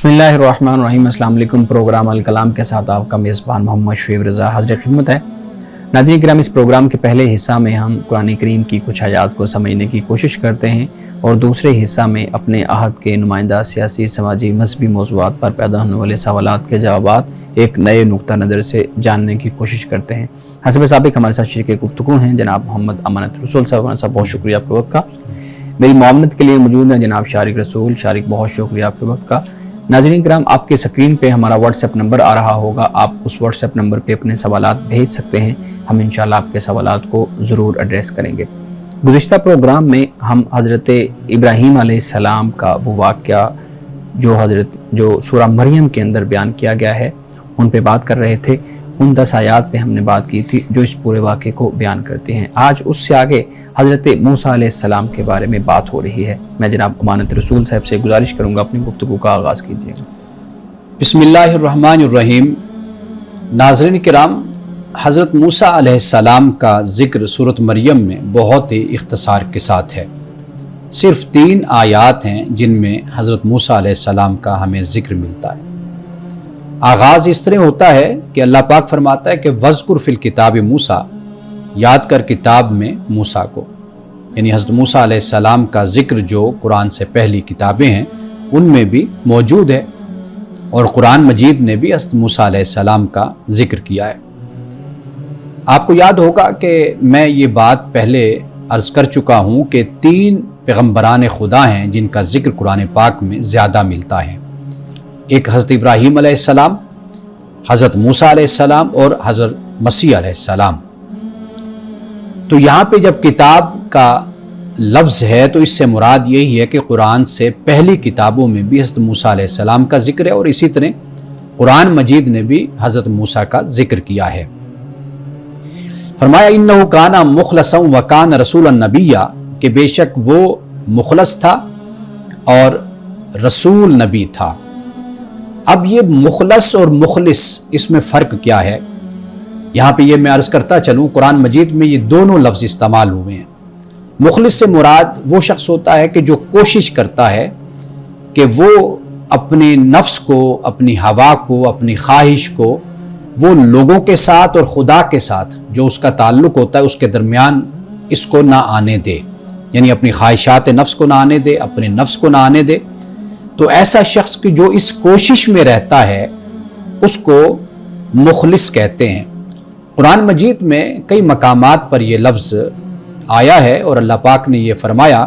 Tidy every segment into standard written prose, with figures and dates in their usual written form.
بسم اللہ الرحمن الرحیم۔ السلام علیکم۔ پروگرام الکلام کے ساتھ آپ کا میزبان محمد شعیب رضا حاضر خدمت ہے۔ ناظرین کرام، اس پروگرام کے پہلے حصہ میں ہم قرآن کریم کی کچھ آیات کو سمجھنے کی کوشش کرتے ہیں اور دوسرے حصہ میں اپنے عہد کے نمائندہ سیاسی، سماجی، مذہبی موضوعات پر پیدا ہونے والے سوالات کے جوابات ایک نئے نقطہ نظر سے جاننے کی کوشش کرتے ہیں۔ حسب سابق ہمارے ساتھ شریک گفتگو ہیں جناب محمد امانت رسول صاحب۔ بہت شکریہ آپ کے وقت کا۔ میری معاونت کے لیے موجود ہیں جناب شارق رسول۔ شارق، بہت شکریہ آپ کے وقت کا۔ ناظرین کرام، آپ کے سکرین پہ ہمارا واٹس ایپ نمبر آ رہا ہوگا، آپ اس واٹس ایپ نمبر پہ اپنے سوالات بھیج سکتے ہیں، ہم انشاءاللہ آپ کے سوالات کو ضرور ایڈریس کریں گے۔ گزشتہ پروگرام میں ہم حضرت ابراہیم علیہ السلام کا وہ واقعہ جو سورہ مریم کے اندر بیان کیا گیا ہے ان پہ بات کر رہے تھے۔ ان 10 آیات پہ ہم نے بات کی تھی جو اس پورے واقعے کو بیان کرتے ہیں۔ آج اس سے آگے حضرت موسیٰ علیہ السلام کے بارے میں بات ہو رہی ہے۔ میں جناب امانت رسول صاحب سے گزارش کروں گا اپنی گفتگو کا آغاز کیجیے گا۔ بسم اللہ الرحمن الرحیم۔ ناظرین کرام، حضرت موسیٰ علیہ السلام کا ذکر سورۃ مریم میں بہت ہی اختصار کے ساتھ ہے۔ صرف 3 آیات ہیں جن میں حضرت موسیٰ علیہ السلام کا ہمیں ذکر ملتا ہے۔ آغاز اس طرح ہوتا ہے کہ اللہ پاک فرماتا ہے کہ وَاذْكُرْ فِي الْكِتَابِ موسیٰ، یاد کر کتاب میں موسیٰ کو، یعنی حضرت موسیٰ علیہ السلام کا ذکر جو قرآن سے پہلی کتابیں ہیں ان میں بھی موجود ہے، اور قرآن مجید نے بھی حضرت موسیٰ علیہ السلام کا ذکر کیا ہے۔ آپ کو یاد ہوگا کہ میں یہ بات پہلے عرض کر چکا ہوں کہ 3 پیغمبران خدا ہیں جن کا ذکر قرآن پاک میں زیادہ ملتا ہے۔ ایک حضرت ابراہیم علیہ السلام، حضرت موسیٰ علیہ السلام اور حضرت مسیح علیہ السلام۔ تو یہاں پہ جب کتاب کا لفظ ہے تو اس سے مراد یہی ہے کہ قرآن سے پہلی کتابوں میں بھی حضرت موسیٰ علیہ السلام کا ذکر ہے، اور اسی طرح قرآن مجید نے بھی حضرت موسیٰ کا ذکر کیا ہے۔ فرمایا انہ کان مخلصا وکان رسولا نبیا، کہ بے شک وہ مخلص تھا اور رسول نبی تھا۔ اب یہ مخلص اور مخلص، اس میں فرق کیا ہے؟ یہاں پہ یہ میں عرض کرتا چلوں، قرآن مجید میں یہ دونوں لفظ استعمال ہوئے ہیں۔ مخلص سے مراد وہ شخص ہوتا ہے کہ جو کوشش کرتا ہے کہ وہ اپنے نفس کو، اپنی ہوا کو، اپنی خواہش کو وہ لوگوں کے ساتھ اور خدا کے ساتھ جو اس کا تعلق ہوتا ہے اس کے درمیان اس کو نہ آنے دے، یعنی اپنی خواہشات نفس کو نہ آنے دے، اپنے نفس کو نہ آنے دے۔ تو ایسا شخص کی جو اس کوشش میں رہتا ہے اس کو مخلص کہتے ہیں۔ قرآن مجید میں کئی مقامات پر یہ لفظ آیا ہے، اور اللہ پاک نے یہ فرمایا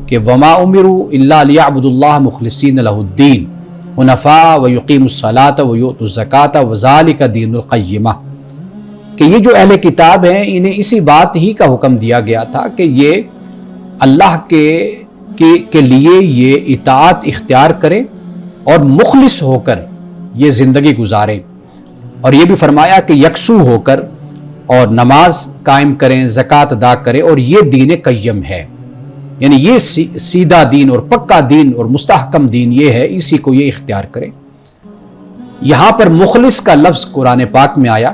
کہ وَمَا أُمِرُوا إِلَّا لِيَعْبُدُوا اللَّهَ مُخْلِصِينَ لَهُ الدِّينَ حُنَفَاءَ وَيُقِيمُوا الصَّلَاةَ وَيُؤْتُوا الزَّكَاةَ وَذَلِكَ دِينُ الْقَيِّمَةِ، کہ یہ جو اہل کتاب ہیں انہیں اسی بات ہی کا حکم دیا گیا تھا کہ یہ اللہ کے لیے یہ اطاعت اختیار کریں اور مخلص ہو کر یہ زندگی گزاریں، اور یہ بھی فرمایا کہ یکسو ہو کر اور نماز قائم کریں، زکوٰۃ ادا کریں، اور یہ دین قیم ہے، یعنی یہ سیدھا دین اور پکا دین اور مستحکم دین یہ ہے، اسی کو یہ اختیار کریں۔ یہاں پر مخلص کا لفظ قرآن پاک میں آیا،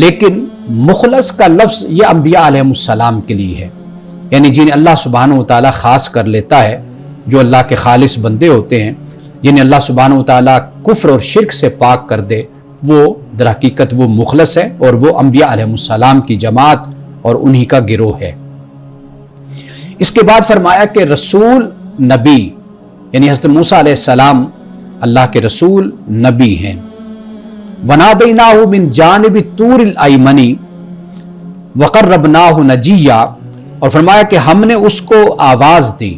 لیکن مخلص کا لفظ یہ انبیاء علیہ السلام کے لیے ہے، یعنی جنہیں اللہ سبحانہ وتعالیٰ خاص کر لیتا ہے، جو اللہ کے خالص بندے ہوتے ہیں، جنہیں اللہ سبحانہ وتعالیٰ کفر اور شرک سے پاک کر دے، وہ در حقیقت وہ مخلص ہے، اور وہ انبیاء علیہ السلام کی جماعت اور انہی کا گروہ ہے۔ اس کے بعد فرمایا کہ رسول نبی، یعنی حضرت موسیٰ علیہ السلام اللہ کے رسول نبی ہیں۔ وَنَادَيْنَاهُ مِنْ جَانِبِ الطُّورِ الْأَيْمَنِ وَقَرَّبْنَاهُ نَجِيًّا، اور فرمایا کہ ہم نے اس کو آواز دی،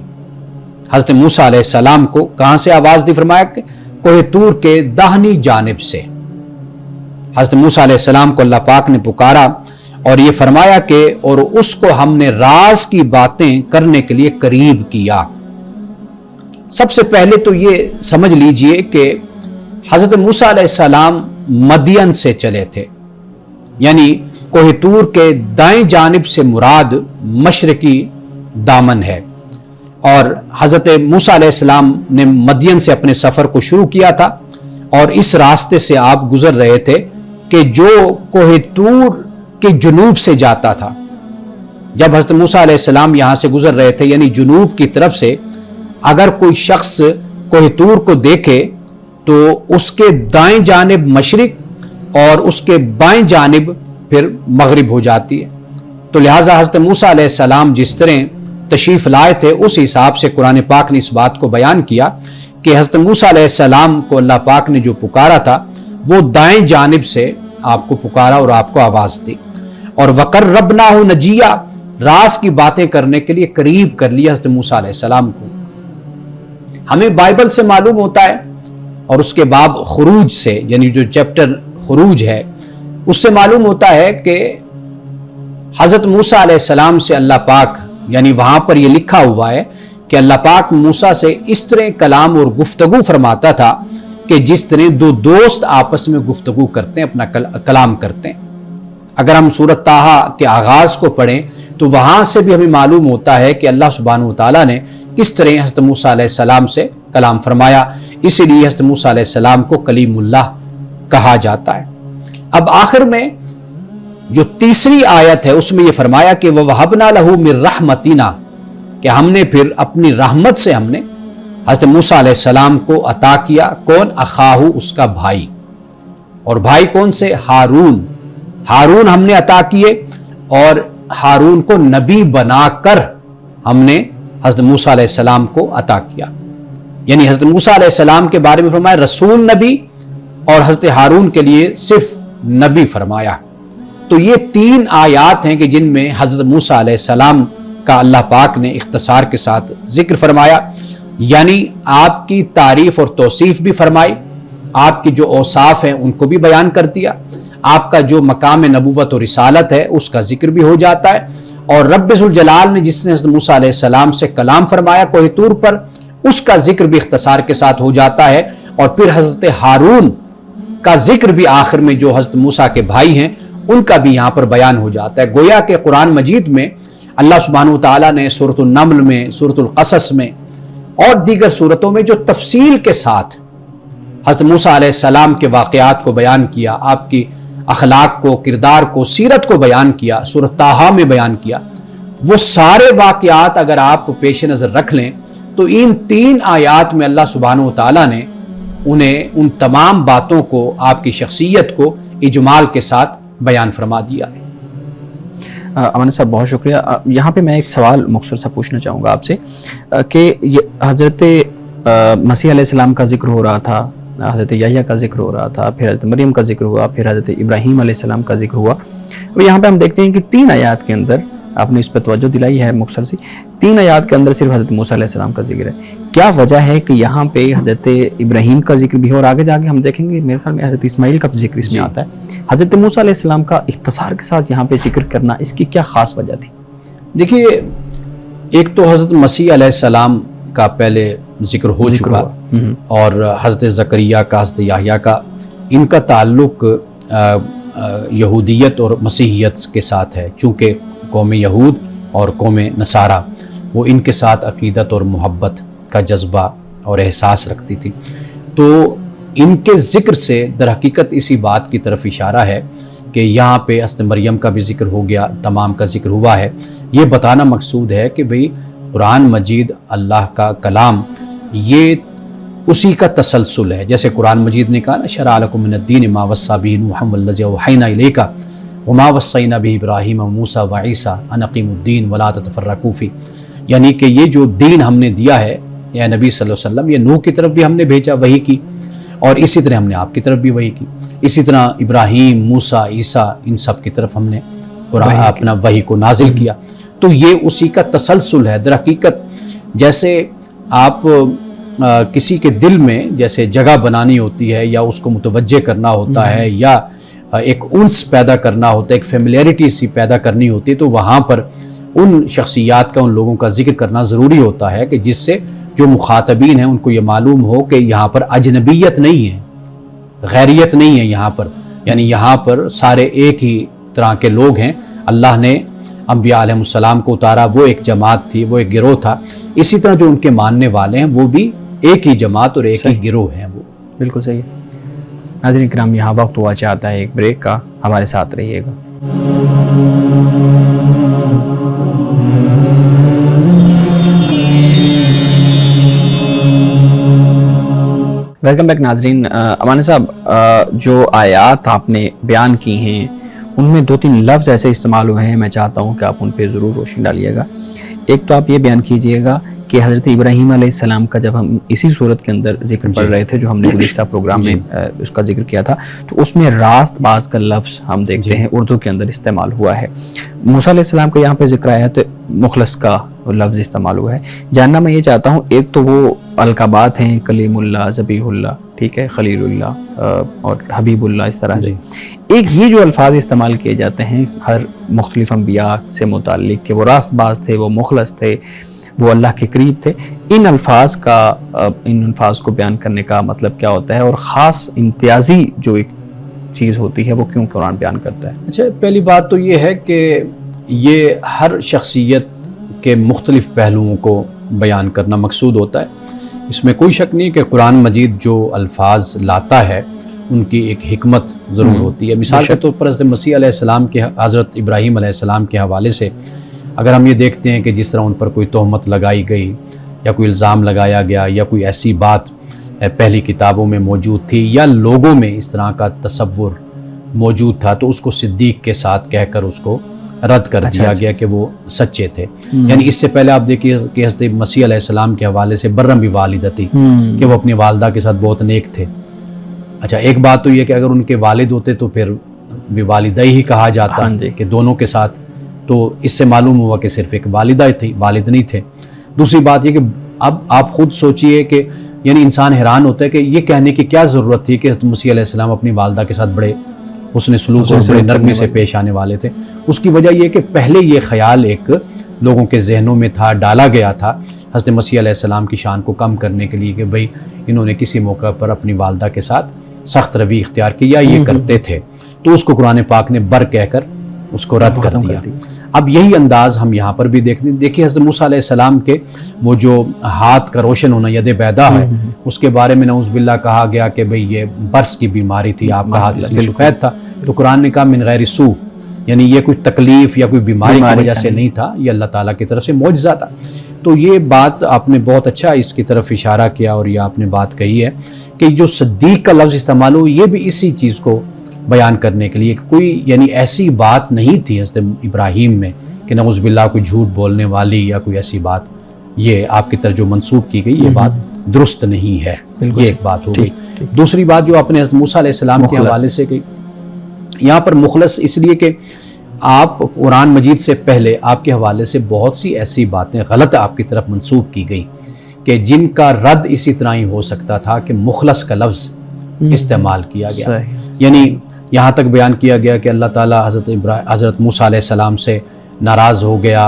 حضرت موسیٰ علیہ السلام کو کہاں سے آواز دی؟ فرمایا کہ کوہ طور کے داہنی جانب سے حضرت موسیٰ علیہ السلام کو اللہ پاک نے پکارا، اور یہ فرمایا کہ اور اس کو ہم نے راز کی باتیں کرنے کے لیے قریب کیا۔ سب سے پہلے تو یہ سمجھ لیجئے کہ حضرت موسیٰ علیہ السلام مدین سے چلے تھے، یعنی کوہ طور کے دائیں جانب سے مراد مشرقی دامن ہے، اور حضرت موسیٰ علیہ السلام نے مدین سے اپنے سفر کو شروع کیا تھا، اور اس راستے سے آپ گزر رہے تھے کہ جو کوہ طور کے جنوب سے جاتا تھا۔ جب حضرت موسیٰ علیہ السلام یہاں سے گزر رہے تھے، یعنی جنوب کی طرف سے، اگر کوئی شخص کوہ طور کو دیکھے تو اس کے دائیں جانب مشرق اور اس کے بائیں جانب پھر مغرب ہو جاتی ہے. تو لہٰذا حضرت موسیٰ علیہ السلام جس طرح تشریف لائے تھے اس حساب سے قرآن پاک نے اس بات کو بیان کیا کہ حضرت موسیٰ علیہ السلام کو اللہ پاک نے جو پکارا تھا وہ دائیں جانب سے آپ کو پکارا اور آپ کو آواز دی. اور وَقَرَّبْنَاهُ نَجِيًّا، راز کی باتیں کرنے کے لیے قریب کر لیا حضرت موسیٰ علیہ السلام کو. ہمیں بائبل سے معلوم ہوتا ہے اور اس کے باب خروج سے، یعنی جو چیپٹر خروج ہے اس سے معلوم ہوتا ہے کہ حضرت موسیٰ علیہ السلام سے اللہ پاک، یعنی وہاں پر یہ لکھا ہوا ہے کہ اللہ پاک موسیٰ سے اس طرح کلام اور گفتگو فرماتا تھا کہ جس طرح دو دوست آپس میں گفتگو کرتے ہیں، اپنا کلام کرتے ہیں. اگر ہم سورۃ طٰہٰ کے آغاز کو پڑھیں تو وہاں سے بھی ہمیں معلوم ہوتا ہے کہ اللہ سبحانہ وتعالیٰ نے کس طرح حضرت موسیٰ علیہ السلام سے کلام فرمایا. اسی لیے حضرت موسیٰ علیہ السلام کو کلیم اللہ کہا جاتا ہے. اب آخر میں جو تیسری آیت ہے اس میں یہ فرمایا کہ وَوَهَبْنَا لَهُ مِن رَحْمَتِنَا، کہ ہم نے پھر اپنی رحمت سے ہم نے حضرت موسیٰ علیہ السلام کو عطا کیا. کون؟ اخاہو، اس کا بھائی. اور بھائی کون سے؟ ہارون. ہارون ہم نے عطا کیے اور ہارون کو نبی بنا کر ہم نے حضرت موسیٰ علیہ السلام کو عطا کیا. یعنی حضرت موسیٰ علیہ السلام کے بارے میں فرمایا رسول نبی، اور حضرت ہارون کے لیے صرف نبی فرمایا. تو یہ تین آیات ہیں کہ جن میں حضرت موسیٰ علیہ السلام کا اللہ پاک نے اختصار کے ساتھ ذکر فرمایا، یعنی آپ کی تعریف اور توصیف بھی فرمائی، آپ کی جو اوصاف ہیں ان کو بھی بیان کر دیا، آپ کا جو مقام نبوت اور رسالت ہے اس کا ذکر بھی ہو جاتا ہے. اور رب ذوالجلال نے جس نے حضرت موسیٰ علیہ السلام سے کلام فرمایا کوہ طور پر، اس کا ذکر بھی اختصار کے ساتھ ہو جاتا ہے. اور پھر حضرت ہارون کا ذکر بھی آخر میں، جو حضرت موسیٰ کے بھائی ہیں ان کا بھی یہاں پر بیان ہو جاتا ہے. گویا کہ قرآن مجید میں اللہ سبحانہ وتعالیٰ نے سورۃ النمل میں، سورۃ القصص میں اور دیگر سورتوں میں جو تفصیل کے ساتھ حضرت موسیٰ علیہ السلام کے واقعات کو بیان کیا، آپ کی اخلاق کو، کردار کو، سیرت کو بیان کیا، سورۃ طٰہٰ میں بیان کیا، وہ سارے واقعات اگر آپ پیش نظر رکھ لیں تو ان تین آیات میں اللہ سبحانہ وتعالیٰ نے انہیں ان تمام باتوں کو، آپ کی شخصیت کو اجمال کے ساتھ بیان فرما دیا ہے. امان صاحب بہت شکریہ. یہاں پہ میں ایک سوال مختصر سا پوچھنا چاہوں گا آپ سے کہ حضرت مسیح علیہ السلام کا ذکر ہو رہا تھا، حضرت یحییٰ کا ذکر ہو رہا تھا، پھر حضرت مریم کا ذکر ہوا، پھر حضرت ابراہیم علیہ السلام کا ذکر ہوا. اور یہاں پہ ہم دیکھتے ہیں کہ تین آیات کے اندر، آپ نے اس پہ توجہ دلائی ہے مختصر سی، تین آیات کے اندر صرف حضرت موسیٰ علیہ السلام کا ذکر ہے. کیا وجہ ہے کہ یہاں پہ حضرت ابراہیم کا ذکر بھی ہے اور آگے جا کے ہم دیکھیں گے میرے خیال میں حضرت اسماعیل کا ذکر اس میں آتا ہے، حضرت موسیٰ علیہ السلام کا اختصار کے ساتھ یہاں پہ ذکر کرنا، اس کی کیا خاص وجہ تھی؟ دیکھیے، ایک تو حضرت مسیح علیہ السلام کا پہلے ذکر ہو چکا، اور حضرت زکریا کا، حضرت یحییٰ کا، ان کا تعلق یہودیت اور مسیحیت کے ساتھ ہے. چونکہ قوم یہود اور قوم نصارہ وہ ان کے ساتھ عقیدت اور محبت کا جذبہ اور احساس رکھتی تھی، تو ان کے ذکر سے در حقیقت اسی بات کی طرف اشارہ ہے کہ یہاں پہ حضرت مریم کا بھی ذکر ہو گیا، تمام کا ذکر ہوا ہے. یہ بتانا مقصود ہے کہ بھئی قرآن مجید اللہ کا کلام یہ اسی کا تسلسل ہے. جیسے قرآن مجید نے کہا نا شرع لکم من الدین ما وصی بہ نوحا والذی اوحینا الیک وما وصینا بہ ابراہیم وموسیٰ وعیسیٰ ان اقیموا الدین ولا تتفرقوا فیہ، یعنی کہ یہ جو دین ہم نے دیا ہے یا نبی صلی اللہ علیہ وسلم، یہ نوح کی طرف بھی ہم نے بھیجا وحی کی، اور اسی طرح ہم نے آپ کی طرف بھی وحی کی، اسی طرح ابراہیم، موسیٰ، عیسیٰ، ان سب کی طرف ہم نے قرآن اپنا وحی کو نازل کیا. تو یہ اسی کا تسلسل ہے. در حقیقت جیسے آپ کسی کے دل میں جیسے جگہ بنانی ہوتی ہے یا اس کو متوجہ کرنا ہوتا ہے یا ایک انس پیدا کرنا ہوتا ہے، ایک فیملیرٹی سی پیدا کرنی ہوتی ہے، تو وہاں پر ان شخصیات کا، ان لوگوں کا ذکر کرنا ضروری ہوتا ہے کہ جس سے جو مخاطبین ہیں ان کو یہ معلوم ہو کہ یہاں پر اجنبیت نہیں ہے، غیریت نہیں ہے یہاں پر، یعنی یہاں پر سارے ایک ہی طرح کے لوگ ہیں. اللہ نے انبیاء علیہ السلام کو اتارا، وہ ایک جماعت تھی، وہ ایک گروہ تھا. اسی طرح جو ان کے ماننے والے ہیں وہ بھی ایک ہی جماعت اور ایک ہی گروہ ہیں. وہ بالکل صحیح ہے. ناظرین کرام، یہاں وقت ہوا چاہتا ہے ایک بریک کا، ہمارے ساتھ رہیے گا. ویلکم بیک ناظرین. امان صاحب, جو آیات آپ نے بیان کی ہیں ان میں 2-3 لفظ ایسے استعمال ہوئے ہیں, میں چاہتا ہوں کہ آپ ان پہ ضرور روشنی ڈالیے گا. ایک تو آپ یہ بیان کیجئے گا کہ حضرت ابراہیم علیہ السلام کا جب ہم اسی صورت کے اندر ذکر پڑھ رہے تھے جو ہم نے گزشتہ پروگرام میں اس کا ذکر کیا تھا, تو اس میں راست باز کا لفظ ہم دیکھتے ہیں اردو کے اندر استعمال ہوا ہے. موسیٰ علیہ السلام کا یہاں پہ ذکر آیا تو مخلص کا لفظ استعمال ہوا ہے. جاننا میں یہ چاہتا ہوں, ایک تو وہ القابات ہیں کلیم اللہ, ذبیح اللہ, ٹھیک ہے, خلیل اللہ اور حبیب اللہ, اس طرح سے. ایک یہ جو الفاظ استعمال کیے جاتے ہیں ہر مختلف انبیاء سے متعلق کہ وہ راست باز تھے, وہ مخلص تھے, وہ اللہ کے قریب تھے, ان الفاظ کو بیان کرنے کا مطلب کیا ہوتا ہے, اور خاص امتیازی جو ایک چیز ہوتی ہے وہ کیوں قرآن بیان کرتا ہے؟ اچھا, پہلی بات تو یہ ہے کہ یہ ہر شخصیت کے مختلف پہلوؤں کو بیان کرنا مقصود ہوتا ہے. اس میں کوئی شک نہیں کہ قرآن مجید جو الفاظ لاتا ہے ان کی ایک حکمت ضرور ہوتی ہے. مثال کے طور پر حضرت مسیح علیہ السلام کے, حضرت ابراہیم علیہ السلام کے حوالے سے اگر ہم یہ دیکھتے ہیں کہ جس طرح ان پر کوئی تہمت لگائی گئی یا کوئی الزام لگایا گیا یا کوئی ایسی بات پہلی کتابوں میں موجود تھی یا لوگوں میں اس طرح کا تصور موجود تھا, تو اس کو صدیق کے ساتھ کہہ کر اس کو رد کر دیا گیا کہ وہ سچے تھے. یعنی اس سے پہلے آپ دیکھیے کہ حضرت مسیح علیہ السلام کے حوالے سے برم بھی والدتی, کہ وہ اپنی والدہ کے ساتھ بہت نیک تھے. اچھا, ایک بات تو یہ کہ اگر ان کے والد ہوتے تو پھر بھی والدہ ہی کہا جاتا کہ دونوں کے ساتھ, تو اس سے معلوم ہوا کہ صرف ایک والدہ تھی, والد نہیں تھے. دوسری بات یہ کہ اب آپ خود سوچئے کہ یعنی انسان حیران ہوتا ہے کہ یہ کہنے کی کیا ضرورت تھی کہ حضرت مسیح علیہ السلام اپنی والدہ کے ساتھ بڑے حسن سلوک اور بڑے نرمی سے پیش آنے والے تھے. اس کی وجہ یہ کہ پہلے یہ خیال ایک لوگوں کے ذہنوں میں تھا, ڈالا گیا تھا حضرت مسیح علیہ السلام کی شان کو کم کرنے کے لیے کہ بھئی انہوں نے کسی موقع پر اپنی والدہ کے ساتھ سخت روی اختیار کی یا یہ کرتے تھے, تو اس کو قرآن پاک نے بر کہہ کر اس کو رد کر دیا. اب یہی انداز ہم یہاں پر بھی دیکھیے حضرت موسیٰ علیہ السلام کے وہ جو ہاتھ کا روشن ہونا, ید بیدا ہے, اس کے بارے میں نعوذ باللہ کہا گیا کہ بھئی یہ برس کی بیماری تھی, آپ کا ہاتھ اس لیے سفید تھا, تو قرآن نے کہا من غیر سوء, یعنی یہ کوئی تکلیف یا کوئی بیماری کی وجہ سے نہیں تھا, یہ اللہ تعالیٰ کی طرف سے معجزہ تھا. تو یہ بات آپ نے بہت اچھا اس کی طرف اشارہ کیا, اور یہ آپ نے بات کہی ہے کہ جو صدیق کا لفظ استعمال ہو یہ بھی اسی چیز کو بیان کرنے کے لیے کہ کوئی یعنی ایسی بات نہیں تھی حضرت ابراہیم میں کہ نعوذ باللہ کوئی جھوٹ بولنے والی یا کوئی ایسی بات, یہ آپ کی طرف جو منسوب کی گئی یہ بات درست نہیں ہے. یہ ایک بات ہو گئی. دوسری بات جو آپ نے حضرت موسیٰ علیہ السلام کے حوالے سے کہی, یہاں پر مخلص اس لیے کہ آپ قرآن مجید سے پہلے آپ کے حوالے سے بہت سی ایسی باتیں غلط آپ کی طرف منسوب کی گئی کہ جن کا رد اسی طرح ہی ہو سکتا تھا کہ مخلص کا لفظ استعمال کیا گیا. یعنی یہاں تک بیان کیا گیا کہ اللہ تعالیٰ حضرت موسیٰ علیہ السلام سے ناراض ہو گیا,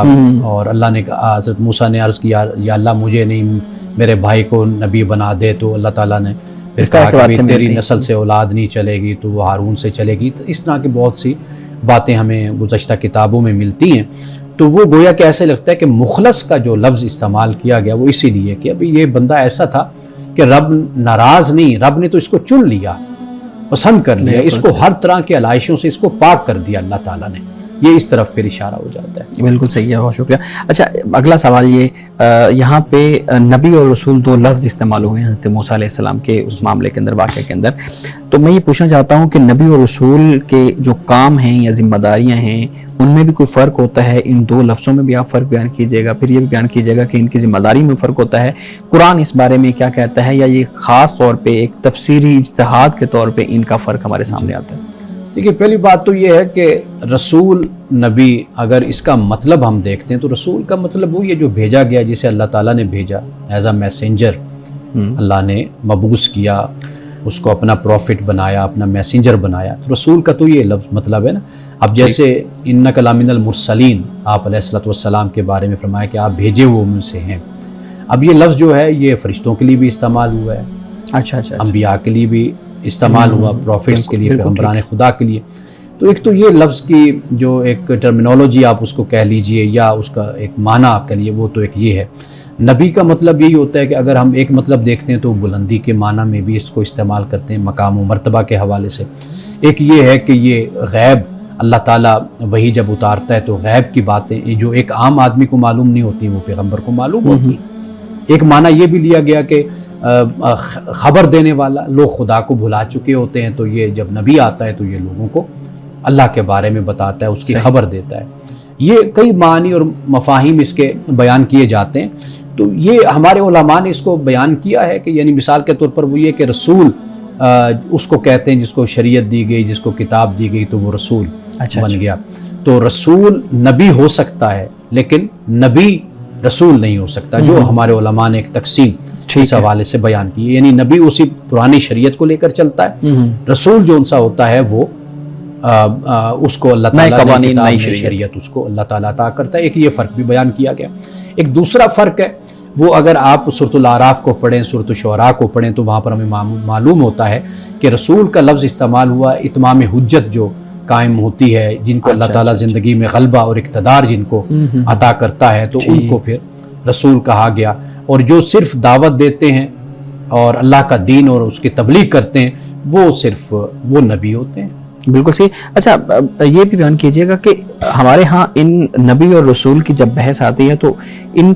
اور اللہ نے کہا, حضرت موسیٰ نے عرض کیا یا اللہ مجھے نہیں میرے بھائی کو نبی بنا دے, تو اللہ تعالیٰ نے پھر کہا کہ تیری نسل سے اولاد نہیں چلے گی تو وہ ہارون سے چلے گی. تو اس طرح کی بہت سی باتیں ہمیں گزشتہ کتابوں میں ملتی ہیں. تو وہ گویا کہ ایسے لگتا ہے کہ مخلص کا جو لفظ استعمال کیا گیا وہ اسی لیے کہ ابھی یہ بندہ ایسا تھا کہ رب ناراض نہیں, رب نے تو اس کو چن لیا, پسند کر لیا, اس کو ہر طرح کے علائشوں سے اس کو پاک کر دیا اللہ تعالیٰ نے. یہ اس طرف پھر اشارہ ہو جاتا ہے. بالکل صحیح ہے, بہت شکریہ. اچھا, اگلا سوال یہ, یہاں پہ نبی اور رسول 2 لفظ استعمال ہوئے ہیں حضرت موسیٰ علیہ السلام کے اس معاملے کے اندر, واقعے کے اندر. تو میں یہ پوچھنا چاہتا ہوں کہ نبی اور رسول کے جو کام ہیں یا ذمہ داریاں ہیں ان میں بھی کوئی فرق ہوتا ہے؟ ان 2 لفظوں میں بھی آپ فرق بیان کیجیے گا, پھر یہ بھی بیان کیجیے گا کہ ان کی ذمہ داری میں فرق ہوتا ہے, قرآن اس بارے میں کیا کہتا ہے, یا یہ خاص طور پہ ایک تفسیری اجتہاد کے طور پہ ان کا فرق ہمارے سامنے آتا ہے؟ دیکھیے, پہلی بات تو یہ ہے کہ رسول نبی اگر اس کا مطلب ہم دیکھتے ہیں تو رسول کا مطلب وہ یہ جو بھیجا گیا, جسے اللہ تعالیٰ نے بھیجا ایز اے میسنجر, اللہ نے مبعوث کیا, اس کو اپنا پروفٹ بنایا, اپنا میسنجر بنایا. تو رسول کا تو یہ لفظ مطلب ہے نا. اب جیسے انک لمن المرسلین, آپ علیہ الصلوۃ والسلام کے بارے میں فرمایا کہ آپ بھیجے ہوئے ان سے ہیں. اب یہ لفظ جو ہے یہ فرشتوں کے لیے بھی استعمال ہوا ہے, اچھا, انبیاء کے لیے بھی استعمال ہوا, پروفٹس کے لیے, پیغمبران خدا کے لیے. تو ایک تو یہ لفظ کی جو ایک ٹرمینالوجی آپ اس کو کہہ لیجئے یا اس کا ایک معنی آپ کہہ لیجئے, وہ تو ایک یہ ہے. نبی کا مطلب یہی ہوتا ہے کہ اگر ہم ایک مطلب دیکھتے ہیں تو بلندی کے معنی میں بھی اس کو استعمال کرتے ہیں, مقام و مرتبہ کے حوالے سے. ایک یہ ہے کہ یہ غیب اللہ تعالیٰ وہی جب اتارتا ہے تو غیب کی باتیں جو ایک عام آدمی کو معلوم نہیں ہوتی وہ پیغمبر کو معلوم ہوتی. ایک معنی یہ بھی لیا گیا کہ خبر دینے والا، لوگ خدا کو بھلا چکے ہوتے ہیں تو یہ جب نبی آتا ہے تو یہ لوگوں کو اللہ کے بارے میں بتاتا ہے، اس کی خبر دیتا ہے۔ یہ کئی معنی اور مفاہیم اس کے بیان کیے جاتے ہیں۔ تو یہ ہمارے علماء نے اس کو بیان کیا ہے کہ یعنی مثال کے طور پر وہ یہ کہ رسول اس کو کہتے ہیں جس کو شریعت دی گئی، جس کو کتاب دی گئی تو وہ رسول بن گیا۔ تو رسول نبی ہو سکتا ہے لیکن نبی رسول نہیں ہو سکتا، جو ہمارے علماء نے ایک تقسیم اس حوالے سے بیان کی ہے۔ یعنی نبی اسی پرانی شریعت کو لے کر چلتا ہے، رسول جو ان سا ہوتا ہے وہ اس کو اللہ تعالیٰ نے نئی شریعت اس کو اللہ تعالیٰ عطا کرتا ہے۔ ایک یہ فرق بھی بیان کیا گیا۔ ایک دوسرا فرق ہے وہ اگر آپ سورۃ الاعراف کو پڑھیں، سورۃ الشعراء کو پڑھیں تو وہاں پر ہمیں معلوم ہوتا ہے کہ رسول کا لفظ استعمال ہوا اتمام حجت جو قائم ہوتی ہے، جن کو اللہ تعالیٰ زندگی میں غلبہ اور اقتدار جن کو عطا کرتا ہے تو ان کو پھر رسول کہا گیا، اور جو صرف دعوت دیتے ہیں اور اللہ کا دین اور اس کی تبلیغ کرتے ہیں وہ صرف وہ نبی ہوتے ہیں۔ بالکل صحیح۔ اچھا یہ بھی بیان کیجئے گا کہ ہمارے ہاں ان نبی اور رسول کی جب بحث آتی ہے تو ان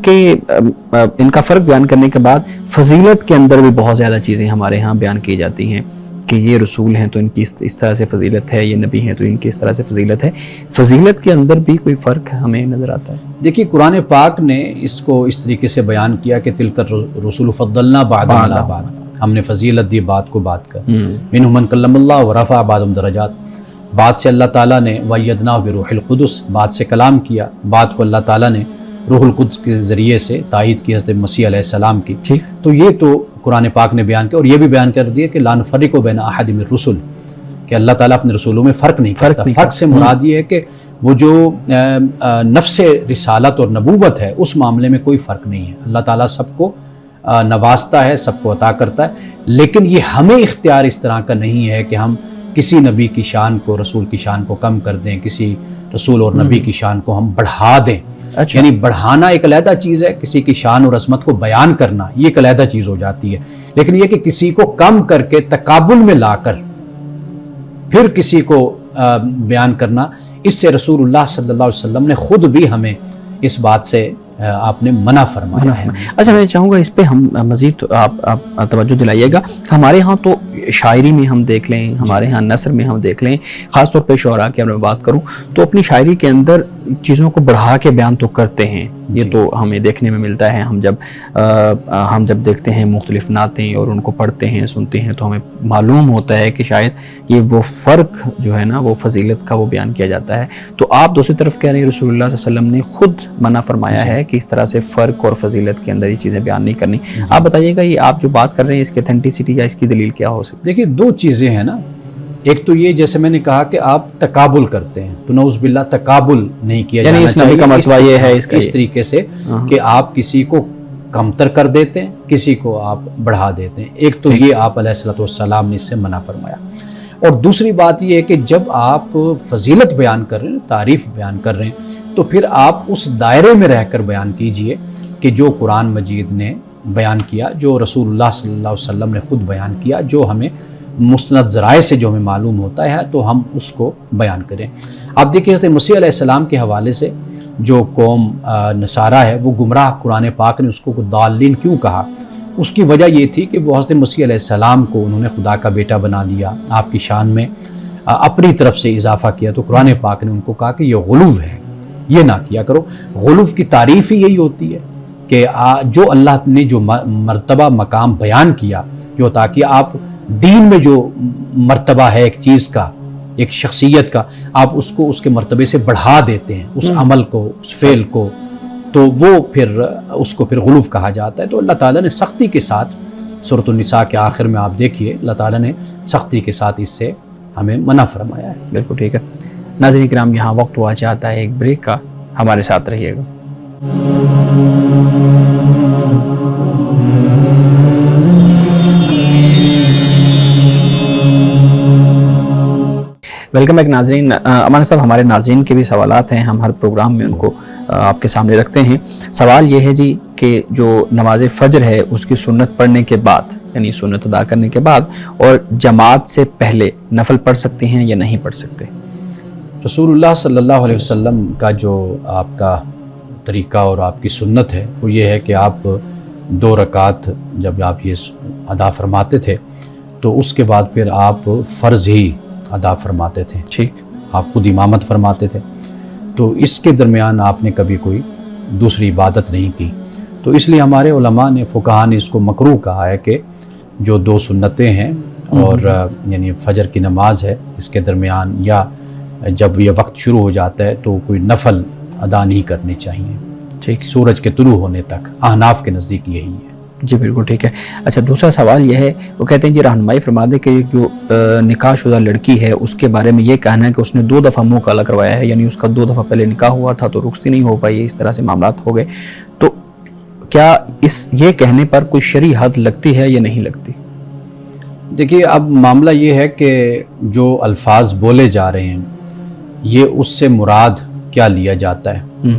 کا فرق بیان کرنے کے بعد فضیلت کے اندر بھی بہت زیادہ چیزیں ہمارے ہاں بیان کی جاتی ہیں کہ یہ رسول ہیں تو ان کی اس طرح سے فضیلت ہے، یہ نبی ہیں تو ان کی اس طرح سے فضیلت ہے۔ فضیلت کے اندر بھی کوئی فرق ہمیں نظر آتا ہے؟ دیکھیے قرآن پاک نے اس کو اس طریقے سے بیان کیا کہ تلک الرسل فضلنا بعضهم علی بعض، ہم نے فضیلت دی بات کو بات کر، منہم من کلم اللہ ورفع بعضهم درجات، بات سے اللہ تعالیٰ نے وَأَيَّدْنَاهُ بِرُوحِ الْقُدُسِ، بات سے کلام کیا، بات کو اللہ تعالیٰ نے روح القدس کے ذریعے سے تائید کی حضرت مسیح علیہ السلام کی۔ تو یہ تو قرآن پاک نے بیان کیا، اور یہ بھی بیان کر دیا کہ لا نفرق بین احد من الرسل، کہ اللہ تعالیٰ اپنے رسولوں میں فرق نہیں کرتا۔ فرق سے مراد یہ ہے کہ وہ جو نفس رسالت اور نبوت ہے اس معاملے میں کوئی فرق نہیں ہے، اللہ تعالیٰ سب کو نوازتا ہے، سب کو عطا کرتا ہے، لیکن یہ ہمیں اختیار اس طرح کا نہیں ہے کہ ہم کسی نبی کی شان کو، رسول کی شان کو کم کر دیں، کسی رسول اور نبی کی شان کو ہم بڑھا دیں۔ یعنی بڑھانا ایک علیحدہ چیز ہے، کسی کی شان اور عظمت کو بیان کرنا یہ ایک علیحدہ چیز ہو جاتی ہے، لیکن یہ کہ کسی کو کم کر کے تقابل میں لا کر پھر کسی کو بیان کرنا، اس سے رسول اللہ صلی اللہ علیہ وسلم نے خود بھی ہمیں اس بات سے آپ نے منع فرمایا ہے۔ اچھا میں چاہوں گا اس پہ ہم مزید آپ توجہ دلائیے گا۔ ہمارے ہاں تو شاعری میں ہم دیکھ لیں، ہمارے ہاں نثر میں ہم دیکھ لیں، خاص طور پہ شعراء کی اگر میں بات کروں تو اپنی شاعری کے اندر چیزوں کو بڑھا کے بیان تو کرتے ہیں، یہ تو ہمیں دیکھنے میں ملتا ہے۔ ہم جب دیکھتے ہیں مختلف نعتیں اور ان کو پڑھتے ہیں سنتے ہیں تو ہمیں معلوم ہوتا ہے کہ شاید یہ وہ فرق جو ہے نا وہ فضیلت کا وہ بیان کیا جاتا ہے۔ تو آپ دوسری طرف کہہ رہے ہیں رسول اللہ صلی اللہ علیہ وسلم نے خود منع فرمایا ہے کہ اس طرح سے فرق اور فضیلت کے اندر یہ چیزیں بیان نہیں کرنی۔ آپ بتائیے گا یہ آپ جو بات کر رہے ہیں اس کی اتھینٹسٹی یا اس کی دلیل کیا ہو سکتی ہے؟ دیکھیے دو چیزیں ہیں نا، ایک تو یہ جیسے میں نے کہا کہ آپ تقابل کرتے ہیں تو نعوذ باللہ تقابل نہیں کیا جانا یعنی اس نبی کا مرتبہ یہ ہے اس طریقے سے کہ آپ کسی کو کمتر کر دیتے ہیں، کسی کو آپ بڑھا دیتے ہیں۔ ایک تو یہ آپ علیہ الصلوۃ والسلام نے اس سے منع فرمایا، اور دوسری بات یہ ہے کہ جب آپ فضیلت بیان کر رہے ہیں، تعریف بیان کر رہے ہیں، تو پھر آپ اس دائرے میں رہ کر بیان کیجئے کہ جو قرآن مجید نے بیان کیا، جو رسول اللہ صلی اللہ علیہ وسلم نے خود بیان کیا، جو ہمیں مستند ذرائع سے جو ہمیں معلوم ہوتا ہے تو ہم اس کو بیان کریں۔ آپ دیکھیں حضرت مسیح علیہ السلام کے حوالے سے جو قوم نصارہ ہے وہ گمراہ، قرآن پاک نے اس کو ضالین کیوں کہا؟ اس کی وجہ یہ تھی کہ وہ حضرت مسیح علیہ السلام کو انہوں نے خدا کا بیٹا بنا لیا، آپ کی شان میں اپنی طرف سے اضافہ کیا، تو قرآن پاک نے ان کو کہا کہ یہ غلو ہے، یہ نہ کیا کرو۔ غلو کی تعریف ہی یہی ہوتی ہے کہ جو اللہ نے جو مرتبہ مقام بیان کیا، جو تاکہ آپ دین میں جو مرتبہ ہے ایک چیز کا، ایک شخصیت کا، آپ اس کو اس کے مرتبے سے بڑھا دیتے ہیں، اس عمل کو، اس فعل کو، تو وہ پھر اس کو پھر غلو کہا جاتا ہے۔ تو اللہ تعالیٰ نے سختی کے ساتھ سورۃ النساء کے آخر میں آپ دیکھیے اللہ تعالیٰ نے سختی کے ساتھ اس سے ہمیں منع فرمایا ہے۔ بالکل ٹھیک ہے۔ ناظرین کرام یہاں وقت ہوا چاہتا ہے ایک بریک کا، ہمارے ساتھ رہیے گا۔ ویلکم بیک ناظرین۔ امان صاحب ہمارے ناظرین کے بھی سوالات ہیں، ہم ہر پروگرام میں ان کو آپ کے سامنے رکھتے ہیں۔ سوال یہ ہے جی کہ جو نماز فجر ہے اس کی سنت پڑھنے کے بعد، یعنی سنت ادا کرنے کے بعد اور جماعت سے پہلے نفل پڑھ سکتے ہیں یا نہیں پڑھ سکتے؟ رسول اللہ صلی اللہ علیہ وسلم کا جو آپ کا طریقہ اور آپ کی سنت ہے وہ یہ ہے کہ آپ 2 رکعت جب آپ یہ ادا فرماتے تھے تو اس کے بعد پھر آپ فرض ہی ادا فرماتے تھے، ٹھیک، آپ خود امامت فرماتے تھے، تو اس کے درمیان آپ نے کبھی کوئی دوسری عبادت نہیں کی۔ تو اس لیے ہمارے علماء نے، فقہاء نے اس کو مکروہ کہا ہے کہ جو 2 سنتیں ہیں اور یعنی فجر کی نماز ہے، اس کے درمیان یا جب یہ وقت شروع ہو جاتا ہے تو کوئی نفل ادا نہیں کرنے چاہیے ٹھیک، سورج کے طلوع ہونے تک۔ احناف کے نزدیک یہی ہے۔ جی بالکل ٹھیک ہے۔ اچھا، دوسرا سوال یہ ہے، وہ کہتے ہیں جی رہنمائی فرما دیں کہ جو نکاح شدہ لڑکی ہے اس کے بارے میں یہ کہنا ہے کہ اس نے 2 دفعہ منہ کالا کروایا ہے، یعنی اس کا 2 دفعہ پہلے نکاح ہوا تھا تو رخصتی نہیں ہو پائی، اس طرح سے معاملات ہو گئے، تو کیا یہ کہنے پر کوئی شرعی حد لگتی ہے یا نہیں لگتی؟ دیکھیے، اب معاملہ یہ ہے کہ جو الفاظ بولے جا رہے ہیں یہ اس سے مراد کیا لیا جاتا ہے،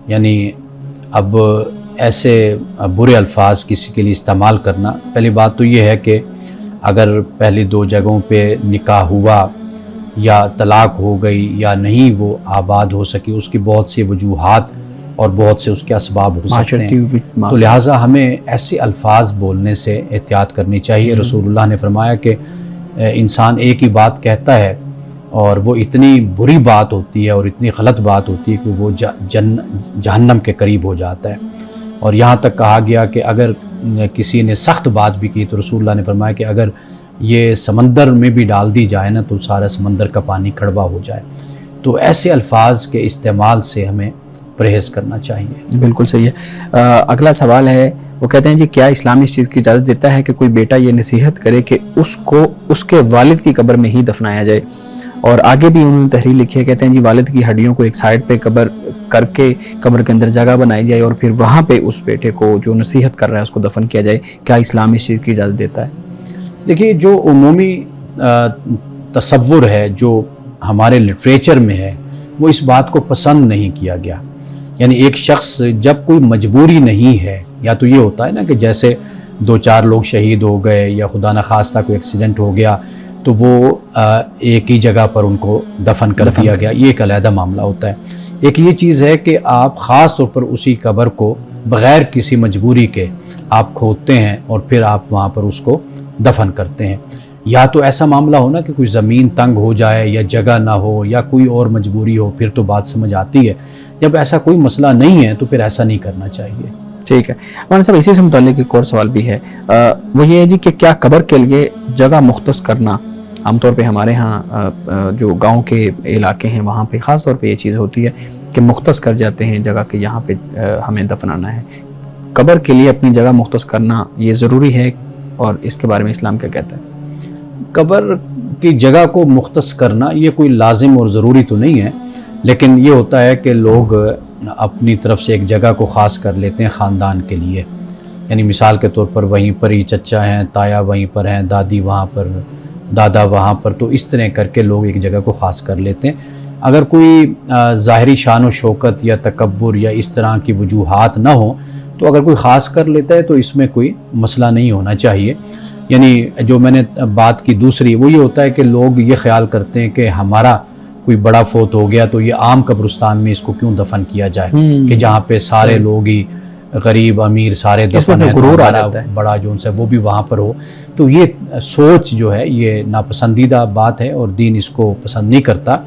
یعنی اب ایسے برے الفاظ کسی کے لیے استعمال کرنا، پہلی بات تو یہ ہے کہ اگر پہلی 2 جگہوں پہ نکاح ہوا یا طلاق ہو گئی یا نہیں وہ آباد ہو سکی، اس کی بہت سی وجوہات اور بہت سے اس کے اسباب ہو سکتے ہیں، تو لہٰذا ہمیں ایسے الفاظ بولنے سے احتیاط کرنی چاہیے۔ رسول اللہ نے فرمایا کہ انسان ایک ہی بات کہتا ہے اور وہ اتنی بری بات ہوتی ہے اور اتنی غلط بات ہوتی ہے کہ وہ جہنم کے قریب ہو جاتا ہے، اور یہاں تک کہا گیا کہ اگر کسی نے سخت بات بھی کی تو رسول اللہ نے فرمایا کہ اگر یہ سمندر میں بھی ڈال دی جائے نا تو سارا سمندر کا پانی کڑوا ہو جائے، تو ایسے الفاظ کے استعمال سے ہمیں پرہیز کرنا چاہیے۔ بالکل صحیح ہے۔ اگلا سوال ہے، وہ کہتے ہیں جی کیا اسلام اس چیز کی اجازت دیتا ہے کہ کوئی بیٹا یہ نصیحت کرے کہ اس کو اس کے والد کی قبر میں ہی دفنایا جائے؟ اور آگے بھی انہوں نے تحریر لکھی ہے، کہتے ہیں جی والد کی ہڈیوں کو ایک سائڈ پہ قبر کر کے قبر کے اندر جگہ بنائی جائے اور پھر وہاں پہ اس بیٹے کو جو نصیحت کر رہا ہے اس کو دفن کیا جائے، کیا اسلام اس چیز کی اجازت دیتا ہے؟ دیکھیے، جو عمومی تصور ہے جو ہمارے لٹریچر میں ہے وہ اس بات کو پسند نہیں کیا گیا، یعنی ایک شخص جب کوئی مجبوری نہیں ہے، یا تو یہ ہوتا ہے نا کہ جیسے 2-4 لوگ شہید ہو گئے یا خدا نخواستہ کوئی ایکسیڈنٹ ہو گیا تو وہ ایک ہی جگہ پر ان کو دفن کر دیا گیا، یہ ایک علیحدہ معاملہ ہوتا ہے۔ ایک یہ چیز ہے کہ آپ خاص طور پر اسی قبر کو بغیر کسی مجبوری کے آپ کھودتے ہیں اور پھر آپ وہاں پر اس کو دفن کرتے ہیں، یا تو ایسا معاملہ ہو نا کہ کوئی زمین تنگ ہو جائے یا جگہ نہ ہو یا کوئی اور مجبوری ہو، پھر تو بات سمجھ آتی ہے۔ جب ایسا کوئی مسئلہ نہیں ہے تو پھر ایسا نہیں کرنا چاہیے۔ ٹھیک ہے مولانا صاحب، اسی سے متعلق ایک اور سوال بھی ہے، وہ یہ ہے جی کہ کیا قبر کے لیے جگہ مختص کرنا، عام طور پہ ہمارے ہاں جو گاؤں کے علاقے ہیں وہاں پہ خاص طور پہ یہ چیز ہوتی ہے کہ مختص کر جاتے ہیں جگہ کہ یہاں پہ ہمیں دفنانا ہے، قبر کے لیے اپنی جگہ مختص کرنا یہ ضروری ہے اور اس کے بارے میں اسلام کیا کہتا ہے؟ قبر کی جگہ کو مختص کرنا یہ کوئی لازم اور ضروری تو نہیں ہے، لیکن یہ ہوتا ہے کہ لوگ اپنی طرف سے ایک جگہ کو خاص کر لیتے ہیں خاندان کے لیے، یعنی مثال کے طور پر وہیں پر ہی چچا ہیں، تایا وہیں پر ہیں، دادی وہاں پر، دادا وہاں پر، تو اس طرح کر کے لوگ ایک جگہ کو خاص کر لیتے ہیں۔ اگر کوئی ظاہری شان و شوکت یا تکبر یا اس طرح کی وجوہات نہ ہوں تو اگر کوئی خاص کر لیتا ہے تو اس میں کوئی مسئلہ نہیں ہونا چاہیے۔ یعنی جو میں نے بات کی دوسری وہ یہ ہوتا ہے کہ لوگ یہ خیال کرتے ہیں کہ ہمارا کوئی بڑا فوت ہو گیا تو یہ عام قبرستان میں اس کو کیوں دفن کیا جائے کہ جہاں پہ سارے لوگ ہی غریب امیر سارے دفن ہیں، غرور آ تو جاتا ہے، بڑا جو ان سے وہ بھی وہاں پر ہو، تو یہ سوچ جو ہے یہ ناپسندیدہ بات ہے اور دین اس کو پسند نہیں کرتا۔